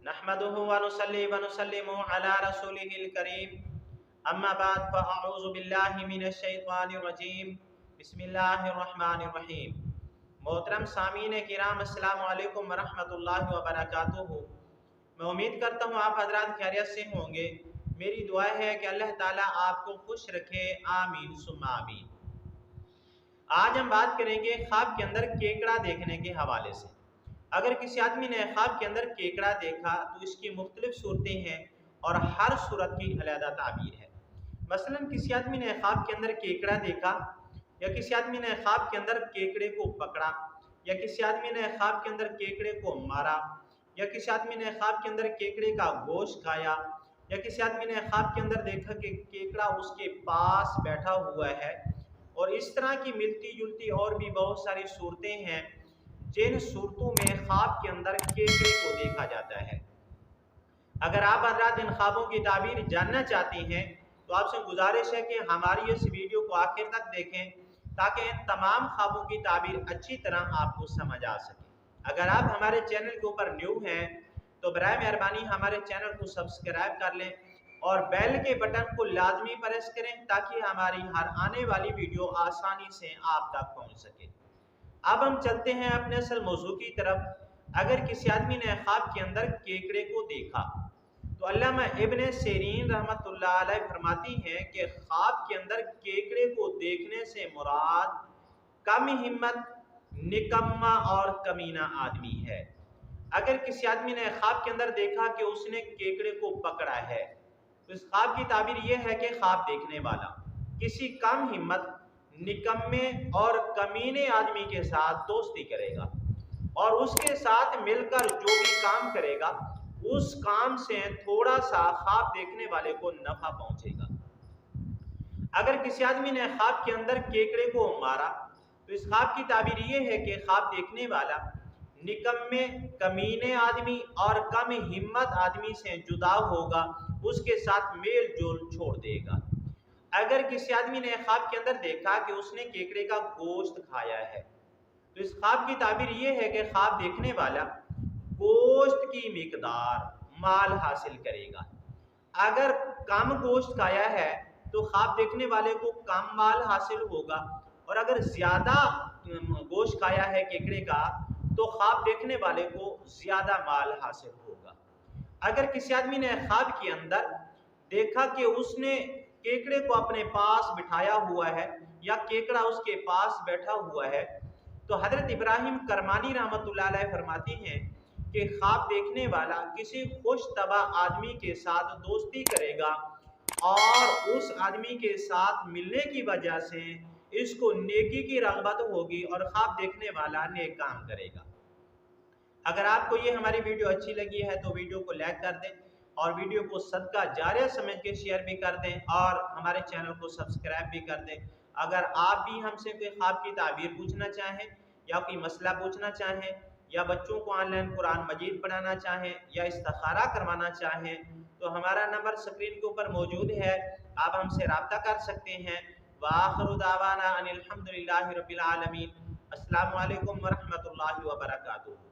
नहमदुहु व नुसल्ली व नुसल्लिमु अला रसूलिहिल करीम अम्मा बाद फ़अऊज़ु बिल्लाहि मिनश शैतानिर रजीम बिस्मिल्लाहिर रहमानिर रहीम। मोहतरम सामीन किराम अस्सलामु अलैकुम व रहमतुल्लाहि व बरकातुहू। मैं उम्मीद करता हूँ आप हजरात खैरियत से होंगे। मेरी दुआ है कि अल्लाह ताला आपको खुश रखे, आमीन सुम्मा आमीन। आज हम बात करेंगे ख्वाब के अंदर केकड़ा देखने के हवाले से। अगर किसी आदमी ने ख्वाब के अंदर केकड़ा देखा तो इसकी मुख्तलिफ सूरतें हैं और हर सूरत की अलग ताबीर है। मसलन किसी आदमी ने ख्वाब के अंदर केकड़ा देखा, या किसी आदमी ने ख्वाब के अंदर केकड़े को पकड़ा, या किसी आदमी ने ख्वाब के अंदर केकड़े को मारा, या किसी आदमी ने ख्वाब के अंदर केकड़े का गोश्त खाया, या किसी आदमी ने ख्वाब के अंदर देखा कि केकड़ा उसके पास बैठा हुआ है। और इस तरह की मिलती जुलती और भी बहुत सारी सूरतें हैं जिन सूरतों में ख्वाब के अंदर केकड़े को देखा जाता है। अगर आप हज़रात इन ख्वाबों की ताबीर जानना चाहती हैं तो आपसे गुजारिश है कि हमारी इस वीडियो को आखिर तक देखें ताकि इन तमाम ख्वाबों की ताबीर अच्छी तरह आपको समझ आ सके। अगर आप हमारे चैनल के ऊपर न्यू हैं तो बराए मेहरबानी हमारे चैनल को सब्सक्राइब कर लें और बेल के बटन को लाजमी प्रेस करें ताकि हमारी हर आने वाली वीडियो आसानी से आप तक पहुंच सके। अब हम चलते हैं अपने असल मौजू की तरफ। अगर किसी आदमी ने ख्वाब के अंदर केकड़े को देखा तो अल्लामा इब्न सीरीन रहमतुल्लाह अलैह फरमाती हैं कि ख्वाब के अंदर केकड़े को देखने से मुराद कम हिम्मत, निकम्मा और कमीना आदमी है। अगर किसी आदमी ने ख्वाब के अंदर देखा कि उसने केकड़े को पकड़ा है तो इस ख्वाब की ताबीर यह है कि ख्वाब देखने वाला किसी कम हिम्मत, निकम्मे और कमीने आदमी के साथ दोस्ती करेगा और उसके साथ मिलकर जो भी काम करेगा उस काम से थोड़ा सा ख्वाब देखने वाले को नफा पहुंचेगा। अगर किसी आदमी ने ख्वाब के अंदर केकड़े को मारा तो इस ख्वाब की ताबीर यह है कि ख्वाब देखने वाला निकम्मे, कमीने आदमी और कम हिम्मत आदमी से जुदा होगा, उसके साथ मेल जोल छोड़ देगा। अगर किसी आदमी ने ख्वाब के अंदर देखा कि उसने केकड़े का गोश्त खाया है तो इस ख्वाब की ताबीर यह है कि ख्वाब देखने वाला गोश्त की मिकदार माल हासिल करेगा। अगर कम गोश्त खाया है तो ख्वाब देखने वाले को कम माल हासिल होगा, और अगर ज्यादा गोश्त खाया है केकड़े का तो ख्वाब देखने वाले को ज्यादा माल हासिल होगा। अगर किसी आदमी ने ख्वाब के अंदर देखा कि उसने केकड़े को अपने पास बिठाया हुआ है या केकड़ा उसके पास बैठा हुआ है तो हजरत इब्राहिम करमानी रहमतुल्लाह अलैह फरमाती हैं कि ख्वाब देखने वाला किसी खुश तबा आदमी के साथ दोस्ती करेगा और उस आदमी के साथ मिलने की वजह से इसको नेकी की रग़बत होगी और ख्वाब देखने वाला नेक काम करेगा। अगर आपको ये हमारी वीडियो अच्छी लगी है तो वीडियो को लाइक कर दें और वीडियो को सदका जारिया समझ के शेयर भी कर दें और हमारे चैनल को सब्सक्राइब भी कर दें। अगर आप भी हमसे कोई ख्वाब की ताबीर पूछना चाहें या कोई मसला पूछना चाहें या बच्चों को ऑनलाइन कुरान मजीद पढ़ाना चाहें या इस्तिखारा करवाना चाहें तो हमारा नंबर स्क्रीन के ऊपर मौजूद है, आप हमसे रब्ता कर सकते हैं। व आखिरु दावाना अनिल हम्दुलिल्लाहि रब्बिल आलमीन। अस्सलामु अलैकुम व रहमतुल्लाहि व बरकातुहू।